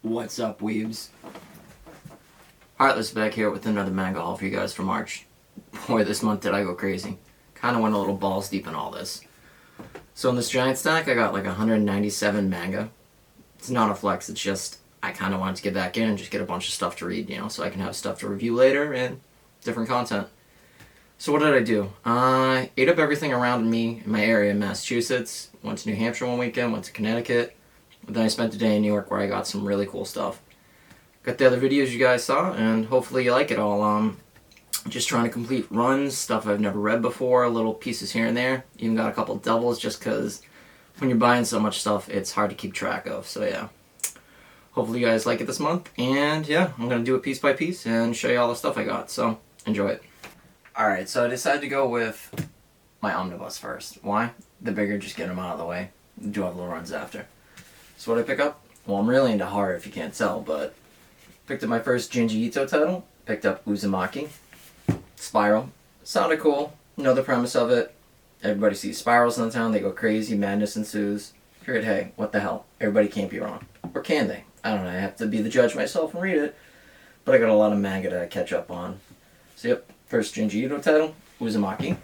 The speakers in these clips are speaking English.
What's up, weebs? Alright, let's back here with another manga haul for you guys for March. Boy, this month did I go crazy. Kinda went a little balls deep in all this. So in this giant stack, I got like 197 manga. It's not a flex, it's just I kinda wanted to get back in and just get a bunch of stuff to read, so I can have stuff to review later and different content. So what did I do? I ate up everything around me in my area in Massachusetts, went to New Hampshire one weekend, went to Connecticut, and then I spent a day in New York where I got some really cool stuff. Got the other videos you guys saw, and hopefully you like it all. Just trying to complete runs, stuff I've never read before, little pieces here and there. Even got a couple doubles just because when you're buying so much stuff, it's hard to keep track of. So yeah, hopefully you guys like it this month. And yeah, I'm going to do it piece by piece and show you all the stuff I got. So enjoy it. Alright, so I decided to go with my omnibus first. Why? The bigger, just get them out of the way. Do other little runs after. So what did I pick up? Well, I'm really into horror if you can't tell, but picked up my first Junji Ito title. Picked up Uzumaki. Spiral. Sounded cool. Know the premise of it. Everybody sees spirals in the town, they go crazy, madness ensues. Figured, hey, what the hell? Everybody can't be wrong. Or can they? I don't know, I have to be the judge myself and read it. But I got a lot of manga to catch up on. So yep, first Junji Ito title, Uzumaki.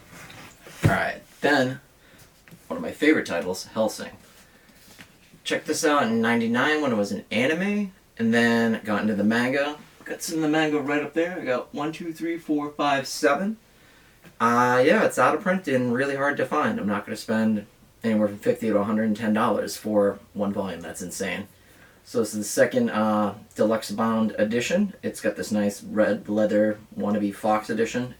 Alright, then, one of my favorite titles, Hellsing. Checked this out in '99 when it was an anime, and then got into the manga. Got some of the manga right up there. I got 1, 2, 3, 4, 5, 7. Yeah, it's out of print and really hard to find. I'm not going to spend anywhere from $50 to $110 for one volume. That's insane. So this is the second deluxe bound edition. It's got this nice red leather wannabe fox edition.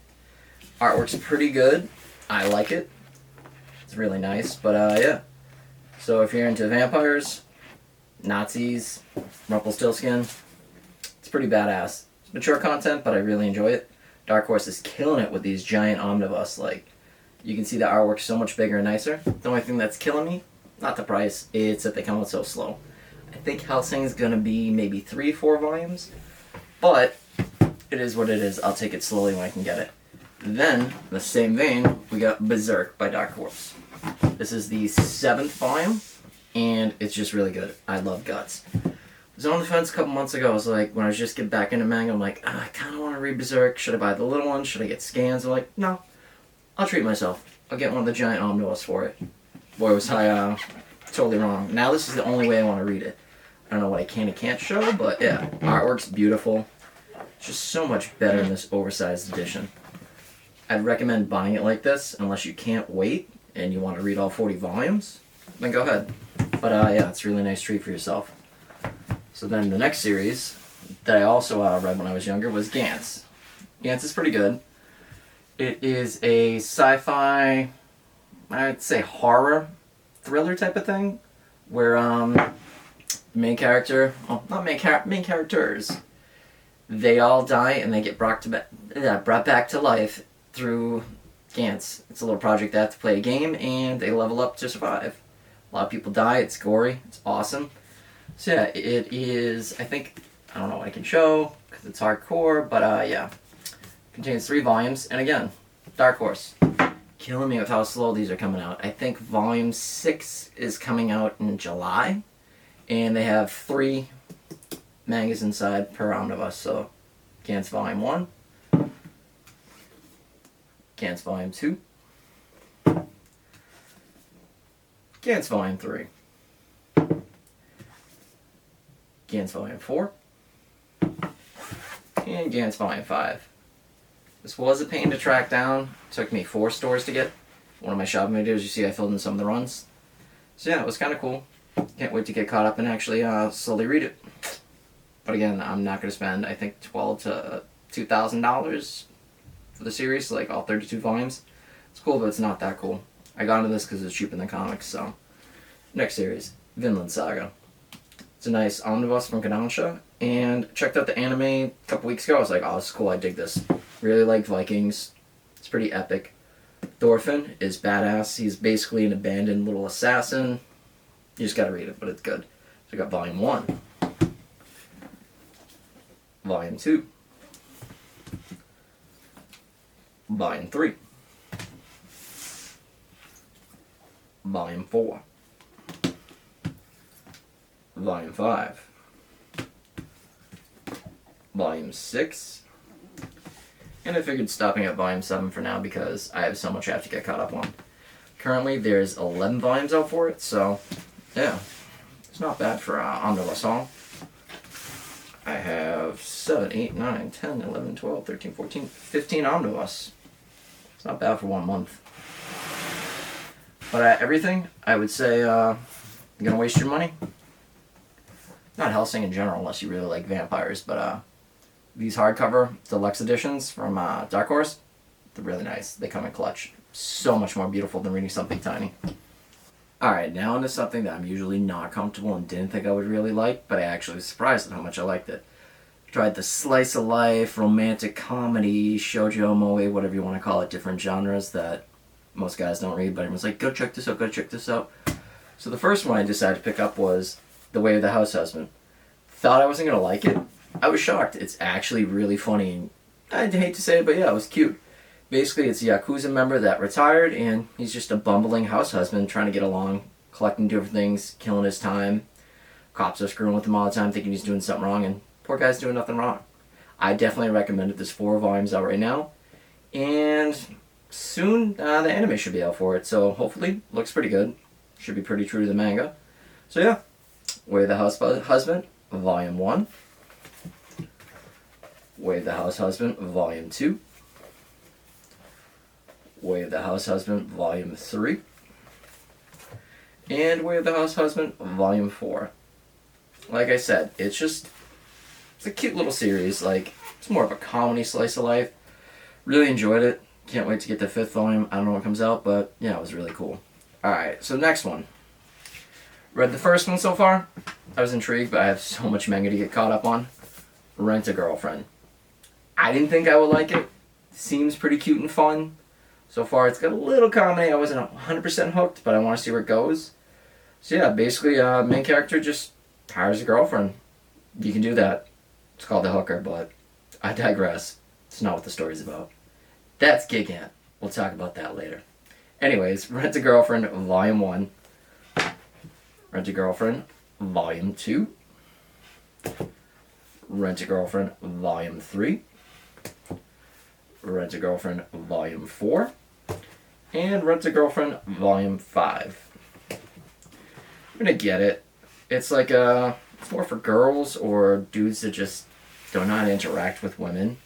Artwork's pretty good. I like it. It's really nice, but yeah. So if you're into vampires, Nazis, Rumpelstiltskin, it's pretty badass. It's mature content, but I really enjoy it. Dark Horse is killing it with these giant omnibus. Like, you can see the artwork so much bigger and nicer. The only thing that's killing me, not the price, it's that they come out so slow. I think Hellsing is going to be maybe 3, 4 volumes, but it is what it is. I'll take it slowly when I can get it. Then, in the same vein, we got Berserk by Dark Horse. This is the 7th volume, and it's just really good. I love Guts. I was on the fence a couple months ago. I was like, when I was just getting back into manga, I'm like, I kind of want to read Berserk. Should I buy the little one? Should I get scans? I'm like, no. I'll treat myself. I'll get one of the giant omnibus for it. Boy, was I totally wrong. Now this is the only way I want to read it. I don't know what I can and can't show, but yeah. Artwork's beautiful. It's just so much better in this oversized edition. I'd recommend buying it like this unless you can't wait and you want to read all 40 volumes, then go ahead. But yeah, it's a really nice treat for yourself. So then the next series that I also read when I was younger was Gantz. Gantz is pretty good. It is a sci-fi, I'd say horror, thriller type of thing, where the main character, well, not main characters, they all die and they get brought back to life through Gantz. It's a little project they have to play a game and they level up to survive. A lot of people die, it's gory, it's awesome. So yeah, it is, I don't know what I can show because it's hardcore, but yeah. Contains 3 volumes, and again, Dark Horse. Killing me with how slow these are coming out. I think volume 6 is coming out in July, and they have 3 mangas inside per omnibus, so Gantz volume 1. Gantz volume 2, Gantz volume 3, Gantz volume 4, and Gantz volume 5. This was a pain to track down. It took me 4 stores to get. One of my shopping videos, you see I filled in some of the runs. So yeah, it was kind of cool. Can't wait to get caught up and actually slowly read it. But again, I'm not going to spend, I think, $1,200 to $2,000 for the series, like all 32 volumes. It's cool, but it's not that cool. I got into this because it's cheaper than comics, so. Next series, Vinland Saga. It's a nice omnibus from Kodansha, and checked out the anime a couple weeks ago. I was like, oh, this is cool, I dig this. Really like Vikings. It's pretty epic. Thorfinn is badass. He's basically an abandoned little assassin. You just gotta read it, but it's good. So we got volume 1. Volume 2. Volume 3. Volume 4. Volume 5. Volume 6. And I figured stopping at Volume 7 for now because I have so much I have to get caught up on. Currently, there's 11 volumes out for it, so yeah, it's not bad for Omnibus Haul. I have 7, 8, 9, 10, 11, 12, 13, 14, 15 Omnibus. It's not bad for 1 month. But everything, I would say, you're going to waste your money. Not Hellsing in general, unless you really like vampires, but these hardcover deluxe editions from Dark Horse, they're really nice. They come in clutch. So much more beautiful than reading something tiny. Alright, now into something that I'm usually not comfortable and didn't think I would really like, but I actually was surprised at how much I liked it. I tried the slice of life, romantic comedy, shoujo, moe, whatever you want to call it, different genres that most guys don't read, but everyone's like, go check this out, go check this out. So the first one I decided to pick up was The Way of the House Husband. Thought I wasn't going to like it. I was shocked. It's actually really funny, and I'd hate to say it, but yeah, it was cute. Basically, it's a Yakuza member that retired, and he's just a bumbling house husband trying to get along, collecting different things, killing his time. Cops are screwing with him all the time, thinking he's doing something wrong, and poor guy's doing nothing wrong. I definitely recommend it. There's 4 volumes out right now, and soon the anime should be out for it, so hopefully, looks pretty good. Should be pretty true to the manga. So yeah, Way of the House Husband, Volume 1. Way of the House Husband, Volume 2. Way of the House Husband, Volume 3. And Way of the House Husband, Volume 4. Like I said, it's a cute little series. Like, it's more of a comedy slice of life. Really enjoyed it. Can't wait to get the 5th volume. I don't know when it comes out, but yeah, it was really cool. Alright, so next one. Read the first one so far. I was intrigued, but I have so much manga to get caught up on. Rent a Girlfriend. I didn't think I would like it. Seems pretty cute and fun. So far, it's got a little comedy. I wasn't 100% hooked, but I want to see where it goes. So yeah, basically, main character just hires a girlfriend. You can do that. It's called the hooker, but I digress. It's not what the story's about. That's Gigant. We'll talk about that later. Anyways, Rent a Girlfriend, Volume 1. Rent a Girlfriend, Volume 2. Rent a Girlfriend, Volume 3. Rent a Girlfriend, Volume 4. And Rent a Girlfriend, Volume 5. I'm gonna get it. It's like it's more for girls or dudes that just don't know how to interact with women.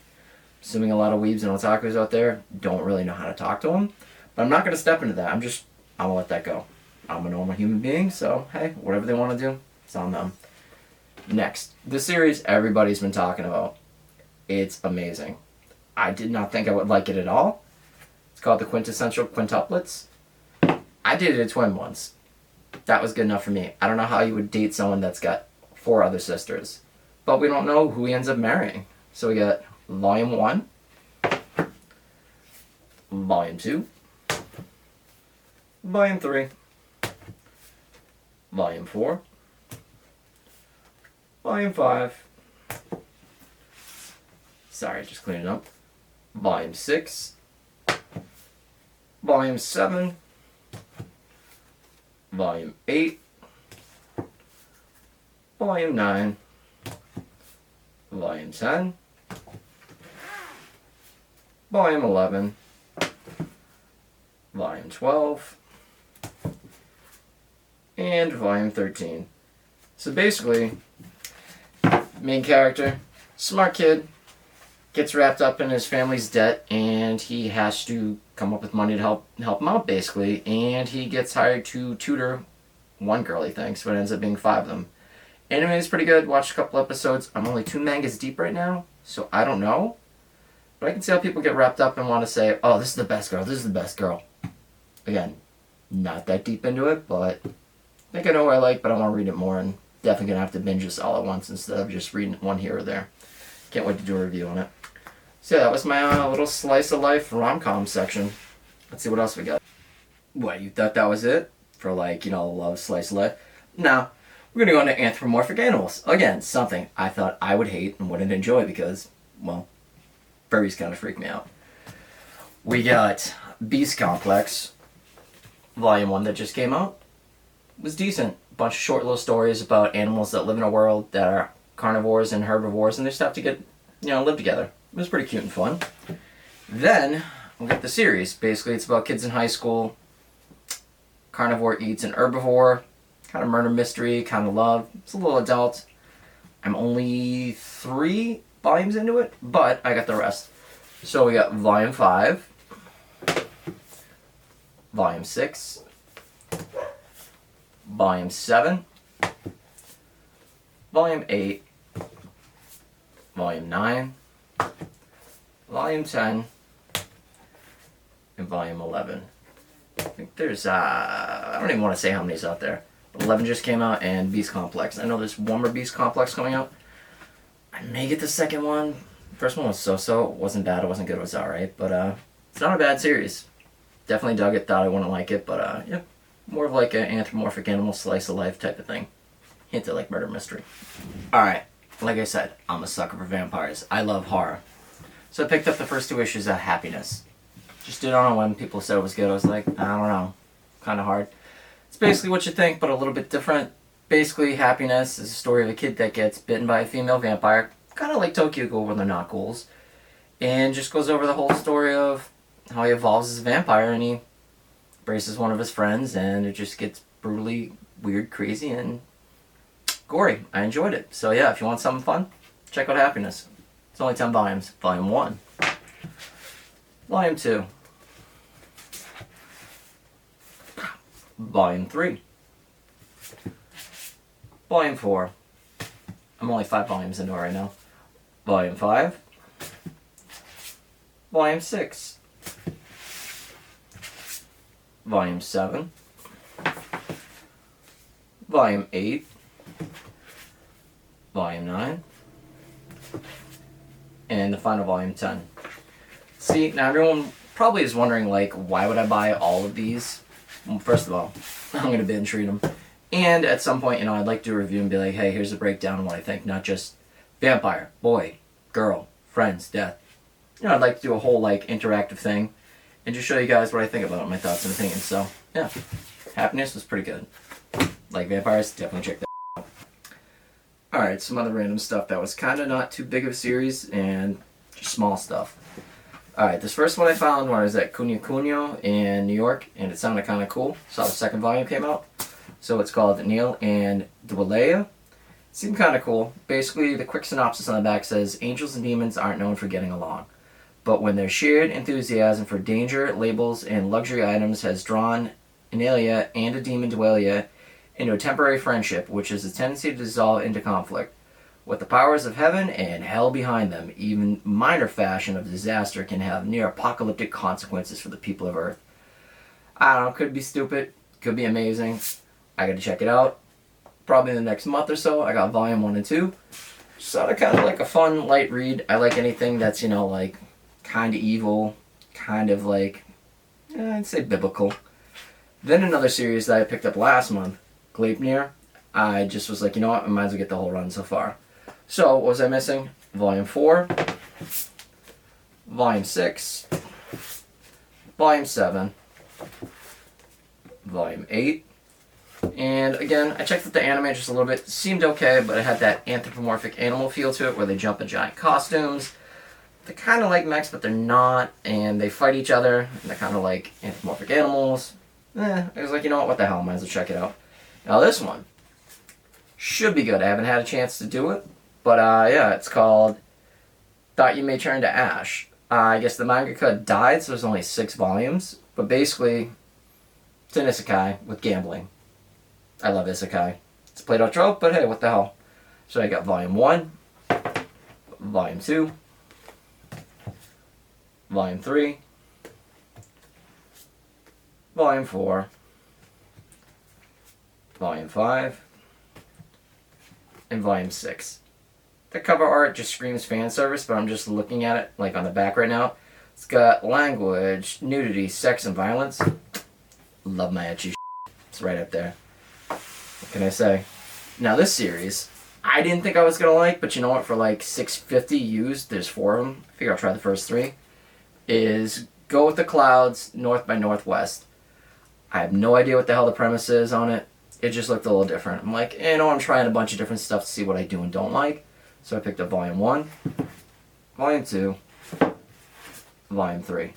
Assuming a lot of weebs and otakus out there don't really know how to talk to them. But I'm not gonna step into that. I'm gonna let that go. I'm a normal human being, so hey, whatever they want to do, it's on them. Next, the series everybody's been talking about. It's amazing. I did not think I would like it at all. It's called The Quintessential Quintuplets. I dated a twin once. That was good enough for me. I don't know how you would date someone that's got 4 other sisters. But we don't know who he ends up marrying. So we got Volume 1, Volume 2, Volume 3, Volume 4, Volume 5, sorry, just cleaning up, Volume 6, Volume 7, Volume 8, Volume 9, Volume 10, Volume 11, Volume 12, and Volume 13. So basically, main character, smart kid, gets wrapped up in his family's debt, and he has to come up with money to help him out, basically. And he gets hired to tutor one girl, he thinks, but it ends up being 5 of them. Anime is pretty good. Watched a couple episodes. I'm only 2 mangas deep right now, so I don't know. But I can see how people get wrapped up and want to say, oh, this is the best girl, this is the best girl. Again, not that deep into it, but I think I know what I like, but I want to read it more, and definitely going to have to binge this all at once instead of just reading one here or there. Can't wait to do a review on it. So yeah, that was my little slice of life rom-com section. Let's see what else we got. What, you thought that was it? For like, love slice of life? No. We're going to go into anthropomorphic animals. Again, something I thought I would hate and wouldn't enjoy because, well, furries kind of freak me out. We got Beast Complex, Volume 1 that just came out. It was decent. A bunch of short little stories about animals that live in a world that are carnivores and herbivores, and they just have to get live together. It was pretty cute and fun. Then we'll get the series. Basically, it's about kids in high school. Carnivore eats an herbivore. Kind of murder mystery, kind of love. It's a little adult. I'm only 3 volumes into it, but I got the rest. So we got volume 5, volume 6, volume 7, volume 8, volume 9, volume 10, and volume 11. I think there's, I don't even want to say how many's out there. 11 just came out, and Beast Complex. I know there's one more Beast Complex coming out. I may get the second one. First one was so-so. It wasn't bad, it wasn't good, it was alright. But it's not a bad series. Definitely dug it, thought I wouldn't like it, but yeah. More of like an anthropomorphic animal slice of life type of thing. Hint at like murder mystery. Alright, like I said, I'm a sucker for vampires. I love horror. So I picked up the first 2 issues of Happiness. Just did it on a whim. People said it was good. I was like, I don't know. Kind of hard. It's basically what you think, but a little bit different. Basically, Happiness is a story of a kid that gets bitten by a female vampire. Kind of like Tokyo Ghoul when they're not ghouls. And just goes over the whole story of how he evolves as a vampire and he embraces one of his friends and it just gets brutally weird, crazy, and gory. I enjoyed it. So yeah, if you want something fun, check out Happiness. It's only 10 volumes. Volume 1. Volume 2. Volume 3. Volume 4. I'm only 5 volumes into it right now. Volume 5. Volume 6. Volume 7. Volume 8. Volume 9. And the final volume 10. See, now everyone probably is wondering, like, why would I buy all of these? Well, first of all, I'm going to binge read them. And at some point, I'd like to do a review and be like, hey, here's a breakdown of what I think. Not just vampire, boy, girl, friends, death. I'd like to do a whole, like, interactive thing. And just show you guys what I think about it, my thoughts and opinions. So, yeah. Happiness was pretty good. Like vampires, definitely check that out. Alright, some other random stuff that was kind of not too big of a series and just small stuff. Alright, this first one I found when I was at Cunha Cunha in New York, and it sounded kind of cool. Saw the second volume came out. So it's called Neil and Dwalea. It seemed kind of cool. Basically, the quick synopsis on the back says, angels and demons aren't known for getting along. But when their shared enthusiasm for danger, labels, and luxury items has drawn Analia and a demon Dwalea into a temporary friendship, which has a tendency to dissolve into conflict. With the powers of heaven and hell behind them, even minor fashion of disaster can have near-apocalyptic consequences for the people of Earth. I don't know, could be stupid, could be amazing. I gotta check it out. Probably in the next month or so. I got volume 1 and 2. Sounded kind of like a fun, light read. I like anything that's, like, kind of evil, kind of like, I'd say biblical. Then another series that I picked up last month, Gleipnir. I just was like, you know what, I might as well get the whole run so far. So, what was I missing? Volume 4, Volume 6, Volume 7, Volume 8, and again, I checked out the anime just a little bit. It seemed okay, but it had that anthropomorphic animal feel to it where they jump in giant costumes. They're kind of like mechs, but they're not, and they fight each other, and they're kind of like anthropomorphic animals. I was like, you know what the hell, might as well check it out. Now this one should be good. I haven't had a chance to do it, but yeah, it's called Thought You May Turn to Ash. I guess the mangaka died, so there's only 6 volumes, but basically, it's an isekai with gambling. I love isekai. It's a played-out trope, but hey, what the hell. So I got Volume 1, Volume 2, Volume 3, Volume 4, Volume 5, and Volume 6. The cover art just screams fan service, but I'm just looking at it, like on the back right now. It's got language, nudity, sex, and violence. Love my etchy. It's right up there. What can I say? Now this series, I didn't think I was going to like, but you know what? For like $6.50 used, there's 4 of them. I figure I'll try the first 3. Is Go With the Clouds, North by Northwest. I have no idea what the hell the premise is on it. It just looked a little different. I'm like, I'm trying a bunch of different stuff to see what I do and don't like. So I picked up Volume 1, Volume 2, Volume 3.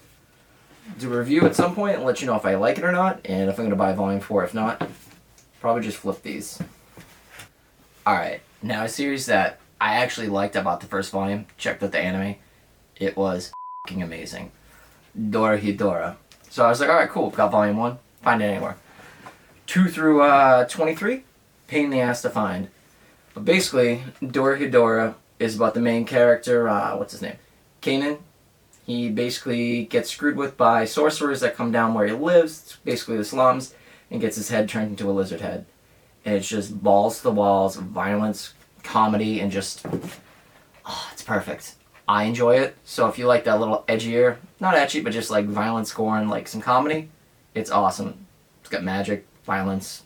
Do a review at some point and let you know if I like it or not, and if I'm going to buy Volume 4. If not, probably just flip these. Alright, now a series that I actually liked about the first volume, checked out the anime. It was f***ing amazing. Dorohedoro. So I was like, alright, cool, got Volume 1, find it anywhere. 2 through 23, pain in the ass to find. But basically, Dorohedoro is about the main character, what's his name? Kanan. He basically gets screwed with by sorcerers that come down where he lives, basically the slums, and gets his head turned into a lizard head. And it's just balls to the walls, violence, comedy, and just, oh, it's perfect. I enjoy it. So if you like that little edgier, not edgy, but just like violence, gore, and like some comedy, it's awesome. It's got magic, violence,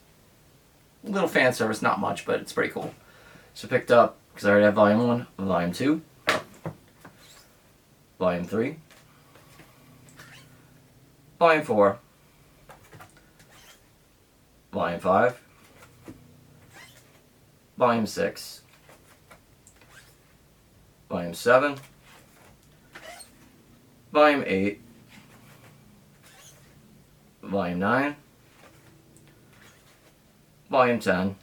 little fan service, not much, but it's pretty cool. So I picked up, because I already have Volume 1, Volume 2, Volume 3, Volume 4, Volume 5, Volume 6, Volume 7, Volume 8, Volume 9, Volume 10.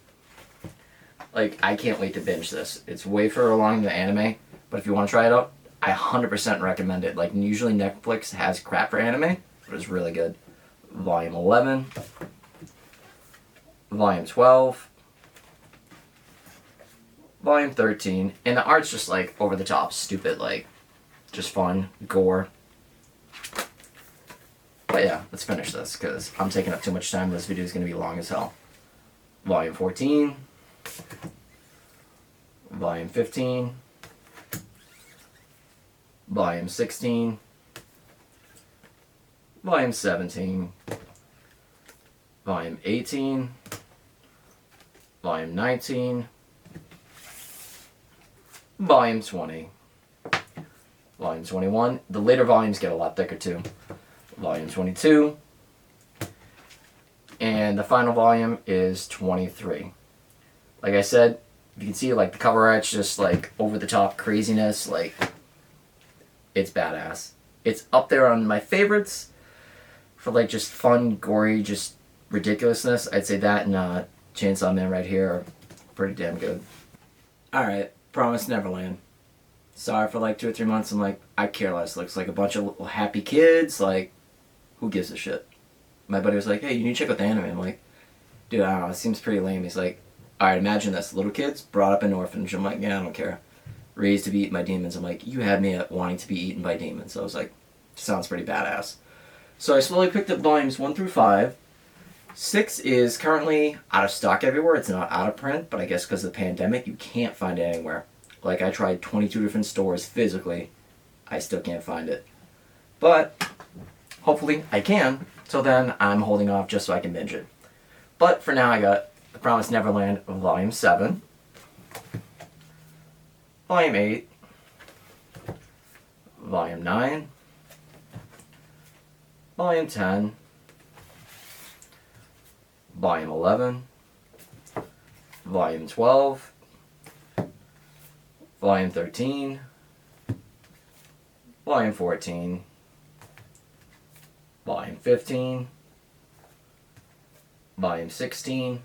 Like, I can't wait to binge this. It's way further along than the anime, but if you want to try it out, I 100% recommend it. Like, usually Netflix has crap for anime, but it's really good. Volume 11, Volume 12, Volume 13, and the art's just, like, over the top, stupid, like, just fun, gore. But yeah, let's finish this, because I'm taking up too much time. This video is going to be long as hell. Volume 14, Volume 15, Volume 16, Volume 17, Volume 18, Volume 19, Volume 20, Volume 21. The later volumes get a lot thicker too. Volume 22, and the final volume is 23. Like I said, you can see like the cover art's just like over the top craziness, like it's badass. It's up there on my favorites for like just fun, gory, just ridiculousness. I'd say that and Chainsaw Man right here are pretty damn good. Alright, Promised Neverland. Saw it for like 2 or 3 months. I'm like, I care less. Looks like a bunch of little happy kids. Like, who gives a shit? My buddy was like, hey, you need to check out the anime. I'm like, dude, I don't know. It seems pretty lame. He's like, alright, imagine this. Little kids brought up in an orphanage. I'm like, yeah, I don't care. Raised to be eaten by demons. I'm like, you had me at wanting to be eaten by demons. So I was like, sounds pretty badass. So I slowly picked up volumes 1 through 5. 6 is currently out of stock everywhere. It's not out of print, but I guess because of the pandemic, you can't find it anywhere. Like, I tried 22 different stores physically. I still can't find it. But hopefully I can. Till then, I'm holding off just so I can binge it. But for now, I got The Promised Neverland Volume 7, Volume 8, Volume 9, Volume 10, Volume 11, Volume 12, Volume 13, Volume 14, Volume 15, Volume 16,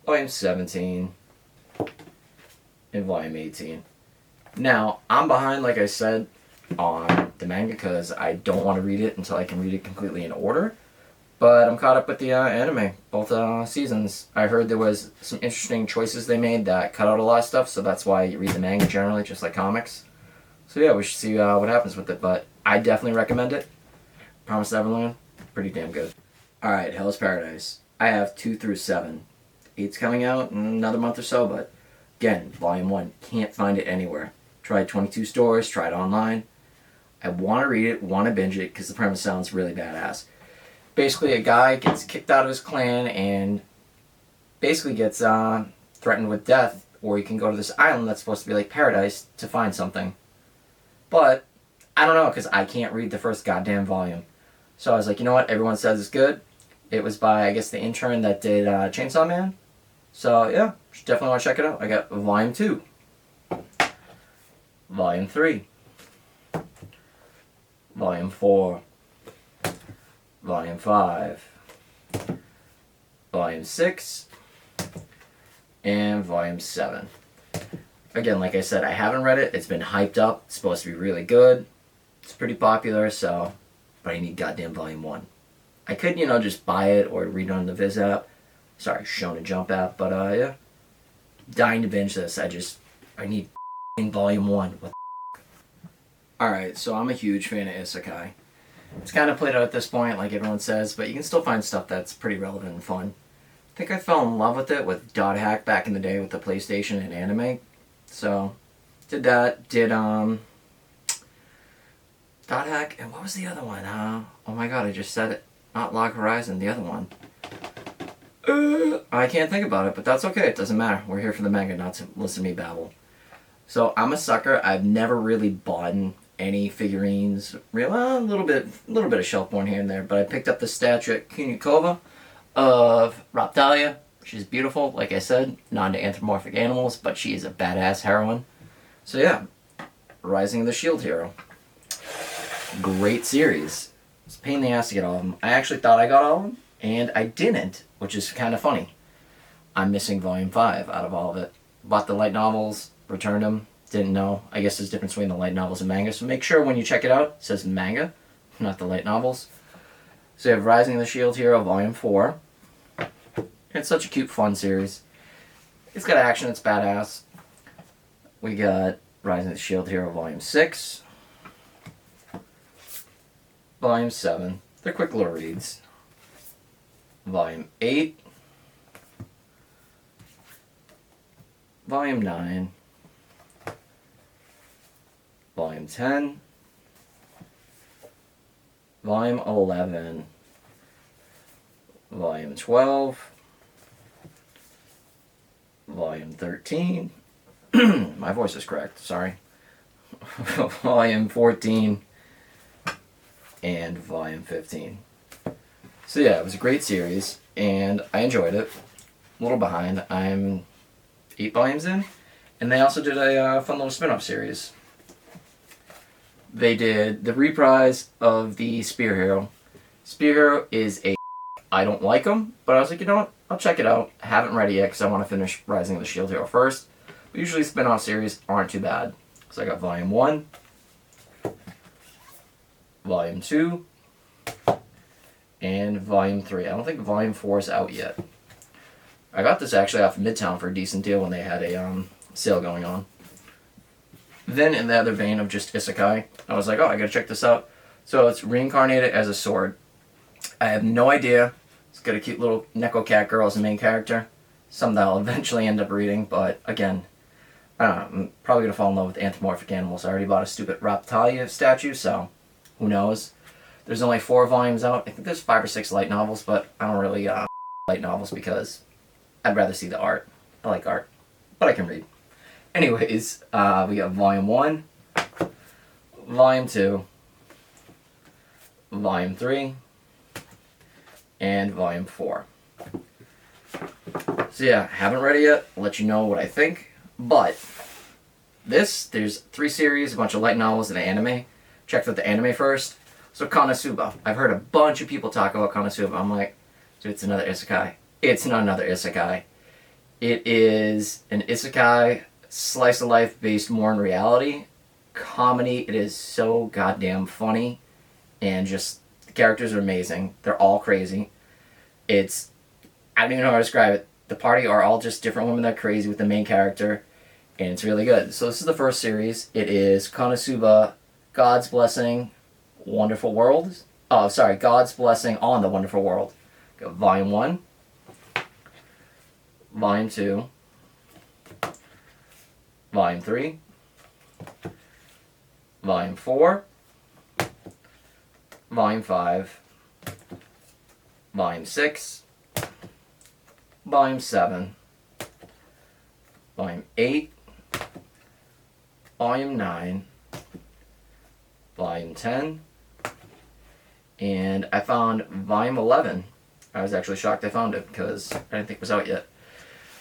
Volume 17, and Volume 18. Now, I'm behind, like I said, on the manga because I don't want to read it until I can read it completely in order. But I'm caught up with the anime, both seasons. I heard there was some interesting choices they made that cut out a lot of stuff, so that's why you read the manga generally, just like comics. So yeah, we should see what happens with it, but I definitely recommend it. Promised Neverland, pretty damn good. Alright, Hell's Paradise. I have 2 through 7. 8's coming out in another month or so, but again, Volume 1, can't find it anywhere. Tried 22 stores, tried online. I want to read it, want to binge it, because the premise sounds really badass. Basically, a guy gets kicked out of his clan and basically gets threatened with death, or he can go to this island that's supposed to be like paradise to find something. But I don't know, because I can't read the first goddamn volume. So I was like, you know what, everyone says it's good. It was by, I guess, the intern that did Chainsaw Man. So yeah, definitely want to check it out. I got Volume 2. Volume 3, Volume 4, Volume 5, Volume 6, and Volume 7. Again, like I said, I haven't read it. It's been hyped up. It's supposed to be really good. It's pretty popular, so... But I need goddamn Volume 1. I could, just buy it or read it on the Viz app. Sorry, Shonen Jump app. But, yeah. Dying to binge this. I need Volume 1. What the Alright, so I'm a huge fan of Isekai. It's kind of played out at this point, like everyone says, but you can still find stuff that's pretty relevant and fun. I think I fell in love with it with Dot Hack back in the day with the PlayStation and anime. So, did that. Did, Dot Hack, and what was the other one? Oh my god, I just said it. Not Log Horizon, the other one. I can't think about it, but that's okay. It doesn't matter. We're here for the manga, not to listen to me babble. So, I'm a sucker. I've never really bought any figurines. A little bit of Shelfborne here and there, but I picked up the statue at Kunikova of Raptalia. She's beautiful, like I said, non-anthropomorphic animals, but she is a badass heroine. So yeah, Rising of the Shield Hero. Great series. It's a pain in the ass to get all of them. I actually thought I got all of them, and I didn't, which is kind of funny. I'm missing Volume 5 out of all of it. Bought the light novels, returned them, didn't know. I guess there's a difference between the light novels and manga, so make sure when you check it out, it says manga, not the light novels. So you have Rising of the Shield Hero, Volume 4. It's such a cute, fun series. It's got action, it's badass. We got Rising of the Shield Hero, Volume 6. Volume 7. They're quick little reads. Volume 8. Volume 9. Volume 10. Volume 11. Volume 12. Volume 13. My voice is cracked, sorry. Volume 14. And Volume 15. So yeah, it was a great series, and I enjoyed it. A little behind. I'm 8 volumes in, and they also did a fun little spin-off series. They did the reprise of the Spear Hero. Spear Hero is a... I don't like him, but I was like, you know what? I'll check it out. I haven't read it yet because I want to finish Rising of the Shield Hero first. But usually spin-off series aren't too bad. So I got Volume 1, Volume 2, and Volume 3. I don't think Volume 4 is out yet. I got this actually off Midtown for a decent deal when they had a sale going on. Then in the other vein of just Isekai, I was like, oh, I gotta check this out. So it's reincarnated as a sword. I have no idea. It's got a cute little Neko Cat girl as the main character. Something that I'll eventually end up reading, but again, I don't know, I'm probably gonna fall in love with anthropomorphic animals. I already bought a stupid Raptalia statue, so who knows. There's only 4 volumes out. I think there's 5 or 6 light novels, but I don't really light novels because I'd rather see the art. I like art, but I can read. Anyways, we got Volume 1, Volume 2, Volume 3, and Volume 4. So yeah, haven't read it yet. I'll let you know what I think. But there's 3 series, a bunch of light novels, and an anime. Checked out the anime first. So Konosuba. I've heard a bunch of people talk about Konosuba. I'm like, dude, it's another isekai. It's not another isekai. It is an isekai, slice of life based more in reality. Comedy. It is so goddamn funny. And just, the characters are amazing. They're all crazy. It's, I don't even know how to describe it. The party are all just different women that are crazy with the main character. And it's really good. So this is the first series. It is Konosuba, God's Blessing, Wonderful World. Oh, sorry, God's Blessing on the Wonderful World. Got Volume 1, Volume 2, Volume 3, Volume 4, Volume 5, Volume 6, Volume 7, Volume 8, Volume 9, Volume 10, and I found Volume 11. I was actually shocked I found it because I didn't think it was out yet.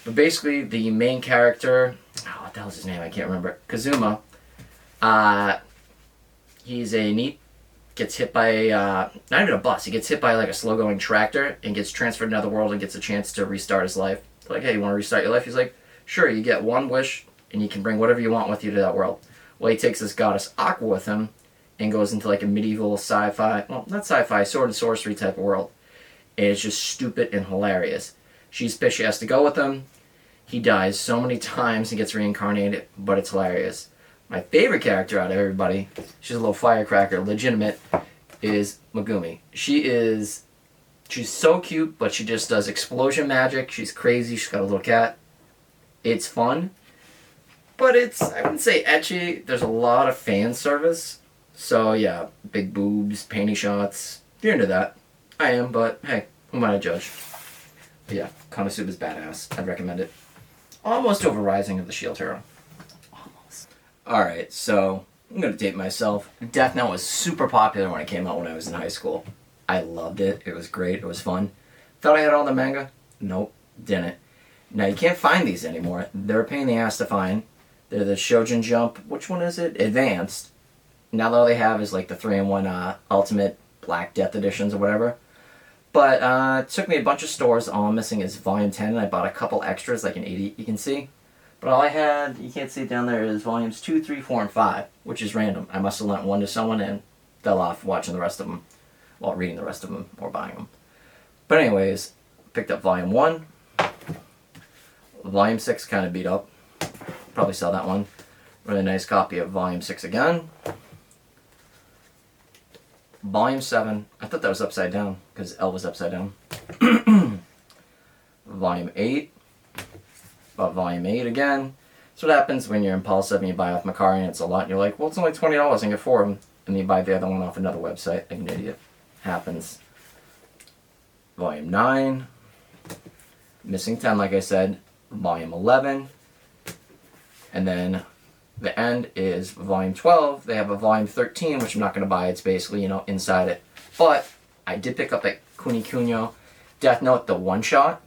But basically, the main character, oh, what the hell is his name? I can't remember. Kazuma Uh, he's a neat, gets hit by not even a bus. He gets hit by like a slow going tractor and gets transferred to another world and gets a chance to restart his life. Like, hey, you want to restart your life? He's like, sure. You get one wish and you can bring whatever you want with you to that world. Well, he takes this goddess Aqua with him and goes into like a medieval sci-fi, well, not sci-fi, sword and sorcery type of world. And it's just stupid and hilarious. She's pissed she has to go with him. He dies so many times and gets reincarnated, but it's hilarious. My favorite character out of everybody, she's a little firecracker, legitimate, is Megumi. She's so cute, but she just does explosion magic. She's crazy. She's got a little cat. It's fun, but I wouldn't say ecchi. There's a lot of fan service. So yeah, big boobs, panty shots. If you're into that, I am, but hey, who am I to judge? But yeah, Konosuba's badass. I'd recommend it. Almost over Rising of the Shield Hero. Almost. Alright, so I'm going to date myself. Death Note was super popular when it came out when I was in high school. I loved it. It was great. It was fun. Thought I had all the manga? Nope, didn't. Now, you can't find these anymore. They're a pain in the ass to find. They're the Shoujo Jump. Which one is it? Advanced. Now all they have is like the 3-in-1 Ultimate Black Death editions or whatever. But it took me a bunch of stores. All I'm missing is Volume 10, and I bought a couple extras, like an 80 you can see. But all I had, you can't see it down there, is Volumes 2, 3, 4, and 5, which is random. I must have lent one to someone and fell off watching the rest of them, well, reading the rest of them, or buying them. But anyways, picked up Volume 1. Volume 6 kind of beat up. Probably sell that one. Really nice copy of Volume 6 again. Volume 7, I thought that was upside down, because L was upside down. Volume 8, bought Volume 8 again. That's what happens when you're impulsive and you buy off Macari and it's a lot, and you're like, well, it's only $20 and get 4 of them, and you buy the other one off another website, like an idiot. Happens. Volume 9, missing 10, like I said. Volume 11, and then the end is Volume 12. They have a Volume 13, which I'm not going to buy. It's basically, inside it. But I did pick up that Kunio Death Note, the one-shot.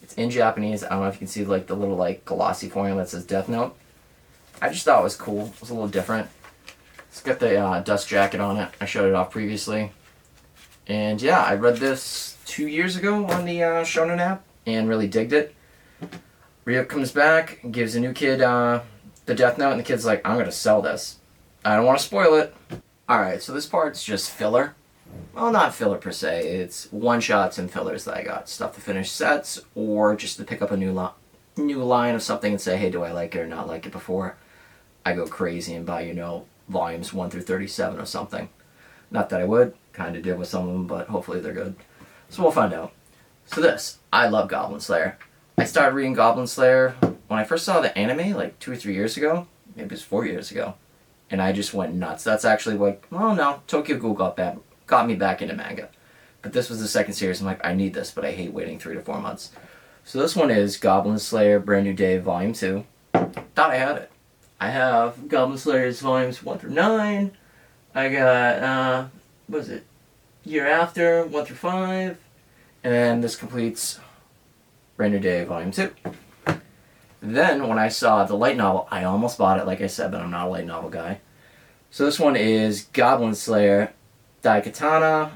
It's in Japanese. I don't know if you can see like the little glossy foil that says Death Note. I just thought it was cool. It was a little different. It's got the dust jacket on it. I showed it off previously. And yeah, I read this 2 years ago on the Shonen app and really digged it. Ryuk comes back and gives a new kid the Death Note, and the kid's like, I'm going to sell this. I don't want to spoil it. Alright, so this part's just filler. Well, not filler per se. It's one-shots and fillers that I got. Stuff to finish sets, or just to pick up a new line of something and say, hey, do I like it or not like it before I go crazy and buy, volumes 1 through 37 or something. Not that I would. Kind of did with some of them, but hopefully they're good. So we'll find out. So this, I love Goblin Slayer. I started reading Goblin Slayer when I first saw the anime, like 2 or 3 years ago. Maybe it was 4 years ago. And I just went nuts. That's actually Tokyo Ghoul got me back into manga. But this was the second series. I'm like, I need this, but I hate waiting 3 to 4 months. So this one is Goblin Slayer Brand New Day Volume 2. Thought I had it. I have Goblin Slayer's Volumes 1 through 9. I got, what is it? Year After, 1 through 5. And then this completes Brand New Day Volume 2. Then, when I saw the light novel, I almost bought it, like I said, but I'm not a light novel guy. So this one is Goblin Slayer Daikatana,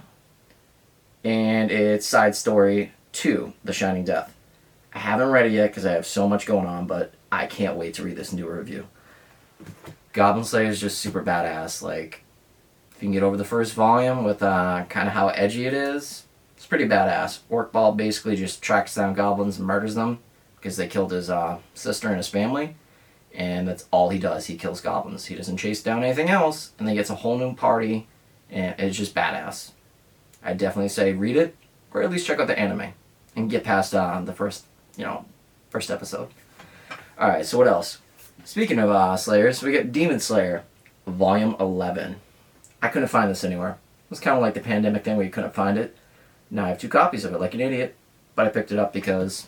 and it's Side Story 2, The Shining Death. I haven't read it yet because I have so much going on, but I can't wait to read this new review. Goblin Slayer is just super badass. Like, if you can get over the first volume with kind of how edgy it is, it's pretty badass. Orc basically just tracks down goblins and murders them because they killed his sister and his family, and that's all he does. He kills goblins. He doesn't chase down anything else, and then gets a whole new party, and it's just badass. I'd definitely say read it, or at least check out the anime, and get past the first episode. Alright, so what else? Speaking of Slayers, we get Demon Slayer, Volume 11. I couldn't find this anywhere. It was kind of like the pandemic thing where you couldn't find it. Now I have 2 copies of it, like an idiot, but I picked it up because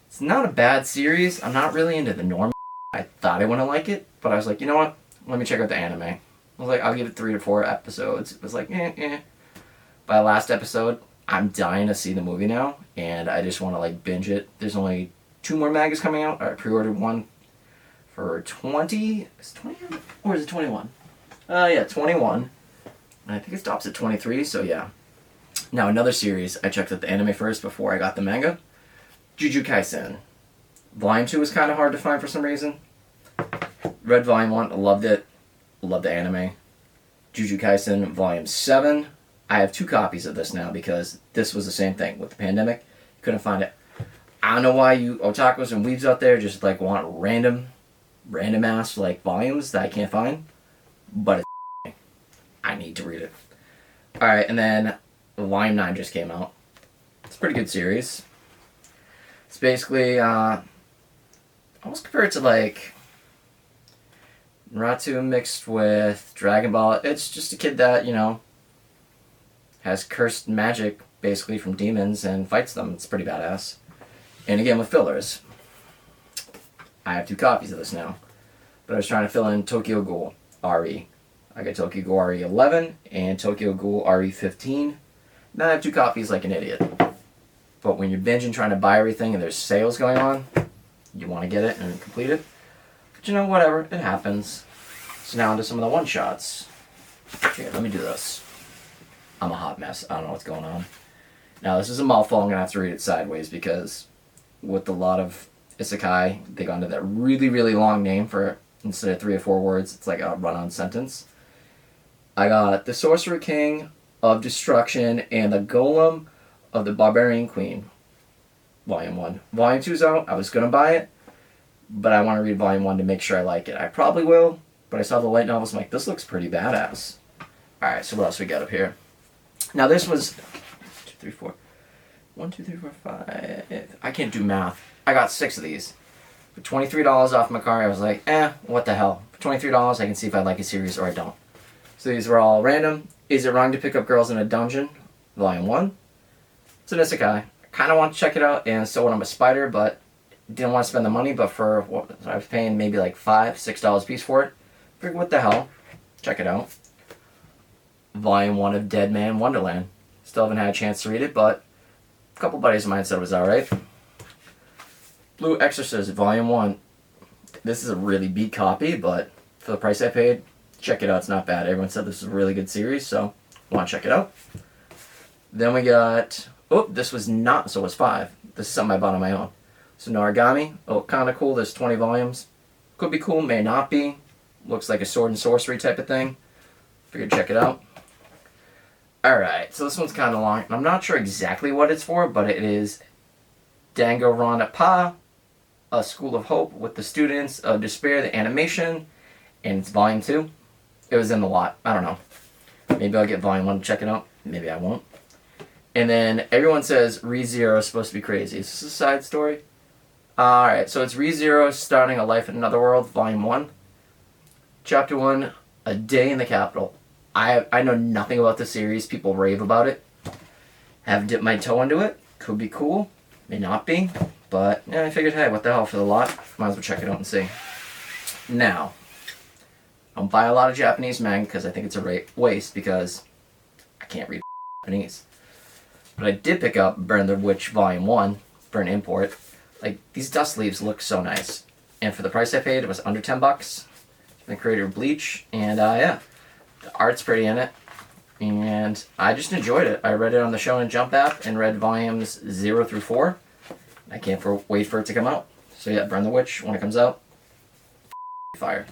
it's not a bad series. I'm not really into the norm. I thought I wouldn't like it, but I was like, you know what? Let me check out the anime. I was like, I'll give it 3 to 4 episodes. It was like, By the last episode, I'm dying to see the movie now, and I just want to binge it. There's only 2 more mangas coming out. I pre-ordered one for 20. Is it 20 or is it 21? Yeah, 21. And I think it stops at 23, so yeah. Now, another series, I checked out the anime first before I got the manga. Jujutsu Kaisen. Volume 2 was kind of hard to find for some reason. Read Volume 1, loved it. Loved the anime. Jujutsu Kaisen Volume 7. I have 2 copies of this now because this was the same thing with the pandemic. Couldn't find it. I don't know why you otakus and weebs out there just like want random ass like volumes that I can't find. But it's I need to read it. Alright, and then Volume 9 just came out. It's a pretty good series. It's basically almost compared to like Naruto mixed with Dragon Ball. It's just a kid that, you know, has cursed magic basically from demons and fights them. It's pretty badass. And again with fillers. I have 2 copies of this now. But I was trying to fill in Tokyo Ghoul RE. I got Tokyo Ghoul RE 11 and Tokyo Ghoul RE 15. Now I have 2 copies like an idiot. But when you're binging trying to buy everything and there's sales going on, you want to get it and complete it. But you know, whatever, it happens. So now onto some of the one-shots. Here, let me do this. I'm a hot mess. I don't know what's going on. Now this is a mouthful. I'm going to have to read it sideways because with a lot of isekai, they got into that really, really long name for, instead of 3 or 4 words, it's like a run-on sentence. I got The Sorcerer King of Destruction and the Golem of the Barbarian Queen. Volume 1. Volume 2's out. I was going to buy it, but I want to read Volume 1 to make sure I like it. I probably will, but I saw the light novels. I'm like, this looks pretty badass. Alright, so what else we got up here? Now this was 1, 2, 3, 4. 1, 2, 3, 4, 5. I can't do math. I got 6 of these. For $23 off my car, I was like, what the hell. For $23, I can see if I like a series or I don't. So these were all random. Is It Wrong to Pick Up Girls in a Dungeon? Volume 1. It's an isekai. I kind of want to check it out, and so when I'm a spider, but didn't want to spend the money, but for what I was paying maybe like $5, $6 a piece for it. Figured, what the hell? Check it out. Volume 1 of Dead Man Wonderland. Still haven't had a chance to read it, but a couple buddies of mine said it was alright. Blue Exorcist, Volume 1. This is a really beat copy, but for the price I paid, check it out. It's not bad. Everyone said this is a really good series, so I want to check it out. Then we got... Oh, this was not... So it was 5. This is something I bought on my own. So Noragami. Oh, kind of cool. There's 20 volumes. Could be cool, may not be. Looks like a sword and sorcery type of thing. Figured check it out. Alright, so this one's kind of long. I'm not sure exactly what it's for, but it is Danganronpa, A School of Hope with the Students of Despair, the animation, and it's Volume 2. It was in the lot. I don't know. Maybe I'll get Volume 1 to check it out. Maybe I won't. And then everyone says ReZero is supposed to be crazy. Is this a side story? Alright, so it's ReZero starting a life in another world, Volume 1. Chapter 1, A Day in the Capital. I know nothing about the series. People rave about it. Haven't dipped my toe into it. Could be cool. May not be. But yeah, I figured, hey, what the hell for the lot? Might as well check it out and see. Now, I don't buy a lot of Japanese manga because I think it's a waste because I can't read Japanese. But I did pick up Burn the Witch Volume 1 for an import. Like, these dust leaves look so nice. And for the price I paid, it was under $10. The creator of Bleach. And yeah, the art's pretty in it. And I just enjoyed it. I read it on the Shonen Jump app and read volumes 0 through 4. I can't wait for it to come out. So yeah, Burn the Witch, when it comes out, fire.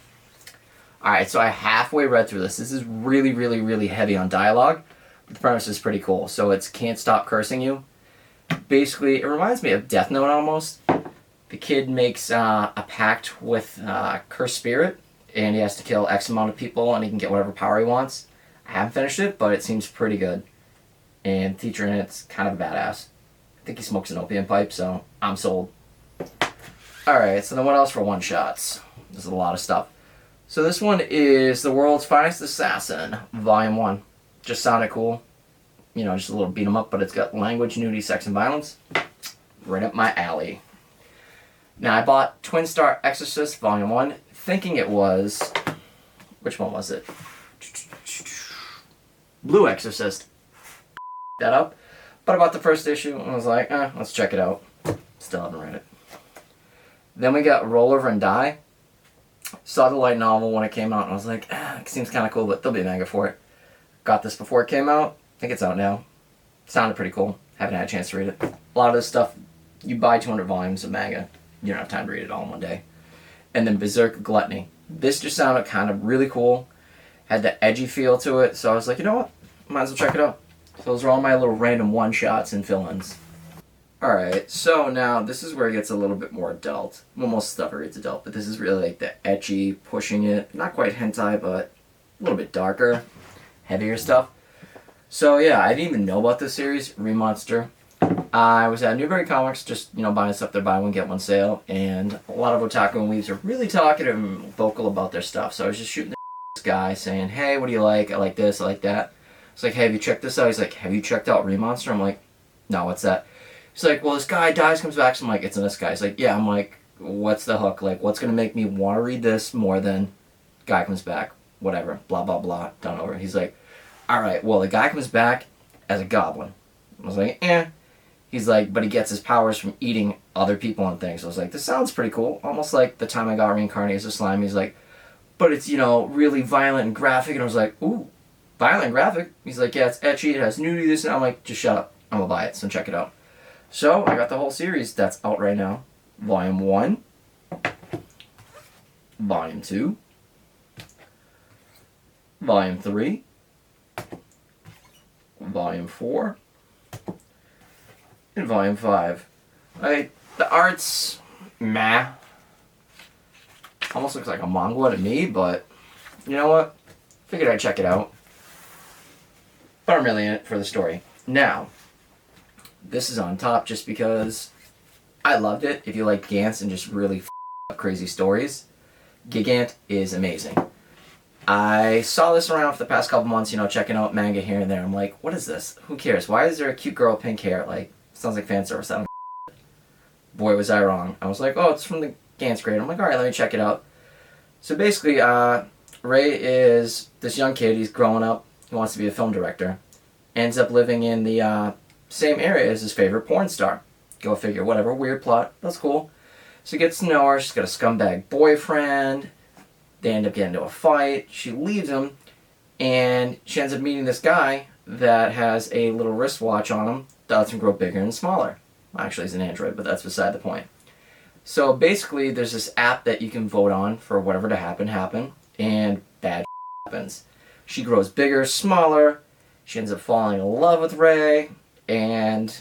Alright, so I halfway read through this. This is really, really, really heavy on dialogue. But the premise is pretty cool. So it's Can't Stop Cursing You. Basically, it reminds me of Death Note almost. The kid makes a pact with cursed spirit. And he has to kill X amount of people and he can get whatever power he wants. I haven't finished it, but it seems pretty good. And the teacher in it's kind of a badass. I think he smokes an opium pipe, so I'm sold. Alright, so then what else for one-shots? There's a lot of stuff. So this one is The World's Finest Assassin, Volume 1. Just sounded cool. You know, just a little beat 'em up, but it's got language, nudity, sex, and violence. Right up my alley. Now, I bought Twin Star Exorcist, Volume 1, thinking it was... Which one was it? Blue Exorcist. That up. But I bought the first issue and was like, let's check it out. Still haven't read it. Then we got Roll Over and Die. Saw the light novel when it came out, and I was like, it seems kind of cool, but there'll be a manga for it. Got this before it came out. I think it's out now. Sounded pretty cool. Haven't had a chance to read it. A lot of this stuff, you buy 200 volumes of manga, you don't have time to read it all in one day. And then Berserk Gluttony. This just sounded kind of really cool. Had the edgy feel to it, so I was like, you know what? Might as well check it out. So those are all my little random one-shots and fill-ins. Alright, so now this is where it gets a little bit more adult. Well, most stuff I read's adult, but this is really like the ecchi, pushing it. Not quite hentai, but a little bit darker, heavier stuff. So yeah, I didn't even know about this series, Remonster. I was at Newbury Comics, just, buying stuff there, buy one, get one sale, and a lot of otaku and weebs are really talkative and vocal about their stuff, so I was just shooting this guy saying, hey, what do you like? I like this, I like that. It's like, hey, have you checked this out? He's like, have you checked out Remonster? I'm like, no, what's that? He's like, well, this guy dies, comes back, so I'm like, it's in this guy. He's like, yeah, I'm like, what's the hook? Like, what's going to make me want to read this more than guy comes back, whatever, blah, blah, blah, done over. He's like, alright, well, the guy comes back as a goblin. I was like, eh. He's like, but he gets his powers from eating other people and things. I was like, this sounds pretty cool. Almost like the time I got reincarnated as a slime. He's like, but it's, really violent and graphic. And I was like, ooh, violent and graphic? He's like, yeah, it's ecchi, it has nudity, this, and I'm like, just shut up. I'm gonna buy it, so check it out. So, I got the whole series that's out right now. Volume 1. Volume 2. Volume 3. Volume 4. And Volume 5. The art's meh. Almost looks like a manga to me, but you know what? Figured I'd check it out. But I'm really in it for the story. Now, this is on top just because I loved it. If you like Gantz and just really up crazy stories, Gigant is amazing. I saw this around for the past couple months, checking out manga here and there. I'm like, what is this? Who cares? Why is there a cute girl with pink hair? Like, sounds like fan service. I don't Boy, was I wrong. I was like, oh, it's from the Gantz grade. I'm like, alright, let me check it out. So basically, Ray is this young kid. He's growing up. He wants to be a film director. Ends up living in the same area as his favorite porn star. Go figure. Whatever. Weird plot. That's cool. So he gets to know her. She's got a scumbag boyfriend. They end up getting into a fight. She leaves him. And she ends up meeting this guy that has a little wristwatch on him that lets him grow bigger and smaller. Actually, he's an android, but that's beside the point. So basically, there's this app that you can vote on for whatever to happen, and bad happens. She grows bigger, smaller. She ends up falling in love with Ray, and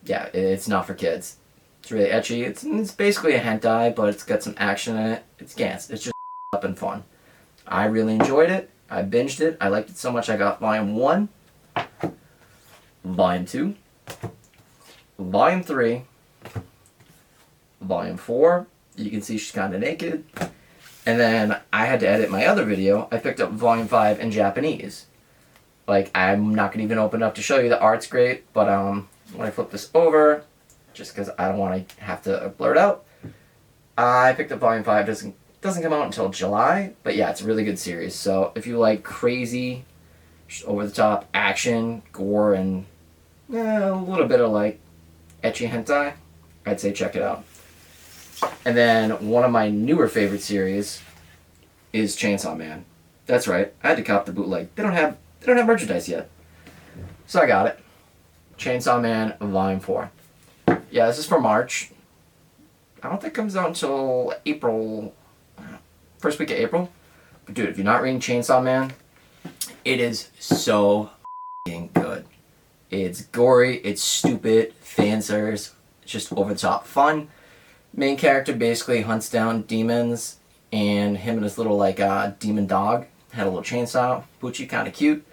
yeah, it's not for kids. It's really ecchi. It's basically a hentai, but it's got some action in it. It's Gantz. It's just up and fun. I really enjoyed it. I binged it. I liked it so much I got Volume 1, Volume 2, Volume 3, Volume 4. You can see she's kind of naked. And then I had to edit my other video. I picked up Volume 5 in Japanese. Like, I'm not going to even open it up to show you. The art's great, but when I flip this over, just because I don't want to have to blur it out, I picked up Volume 5. Doesn't come out until July, but yeah, it's a really good series. So if you like crazy, over-the-top action, gore, and a little bit of like ecchi hentai, I'd say check it out. And then one of my newer favorite series is Chainsaw Man. That's right, I had to cop the bootleg. They don't have merchandise yet, so I got it. Chainsaw Man Volume 4. Yeah, this is for March. I don't think it comes out until April. First week of April. But dude, if you're not reading Chainsaw Man, it is so f***ing good. It's gory, it's stupid, fan service, it's just over the top fun. Main character basically hunts down demons, and him and his little demon dog had a little chainsaw, Poochie, kind of cute,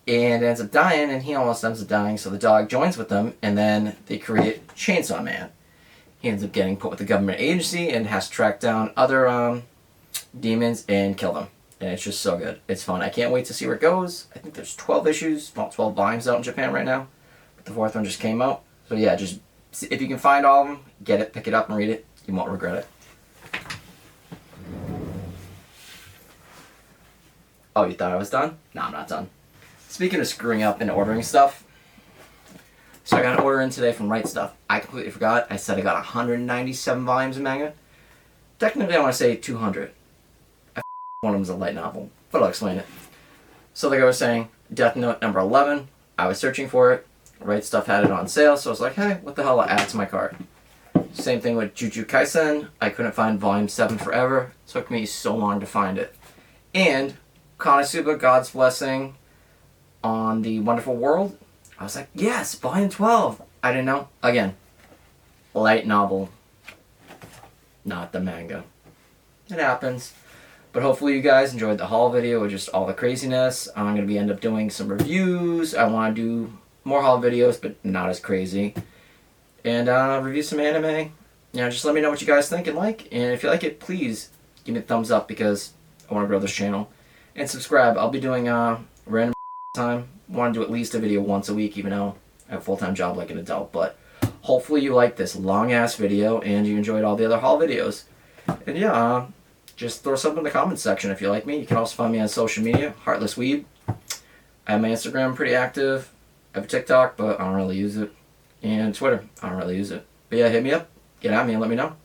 and ends up dying, and he almost ends up dying, so the dog joins with them, and then they create Chainsaw Man. He ends up getting put with a government agency and has to track down other demons and kill them. And it's just so good. It's fun. I can't wait to see where it goes. I think there's 12 issues, well, 12 volumes out in Japan right now. But the 4th one just came out. So yeah, just if you can find all of them, get it, pick it up, and read it. You won't regret it. Oh, you thought I was done? No, I'm not done. Speaking of screwing up and ordering stuff, so I got an order in today from Right Stuff. I completely forgot. I said I got 197 volumes of manga. Technically, I want to say 200. One of them's a light novel, but I'll explain it. So like I was saying, Death Note number 11, I was searching for it. Right Stuff had it on sale, so I was like, hey, what the hell, I'll add it to my cart. Same thing with Jujutsu Kaisen. I couldn't find Volume 7 forever. It took me so long to find it. And Konosuba, God's Blessing on the Wonderful World. I was like, yes, Volume 12. I didn't know. Again, light novel, not the manga. It happens. But hopefully you guys enjoyed the haul video with just all the craziness. I'm going to end up doing some reviews. I want to do more haul videos, but not as crazy. And review some anime. Just let me know what you guys think and like. And if you like it, please give me a thumbs up because I want to grow this channel. And subscribe. I'll be doing random time. I want to do at least a video once a week, even though I have a full-time job like an adult. But hopefully you liked this long-ass video and you enjoyed all the other haul videos. And yeah, just throw something in the comments section if you like me. You can also find me on social media, Heartless Weeb. I have my Instagram pretty active. I have a TikTok, but I don't really use it. And Twitter, I don't really use it. But yeah, hit me up, get at me, and let me know.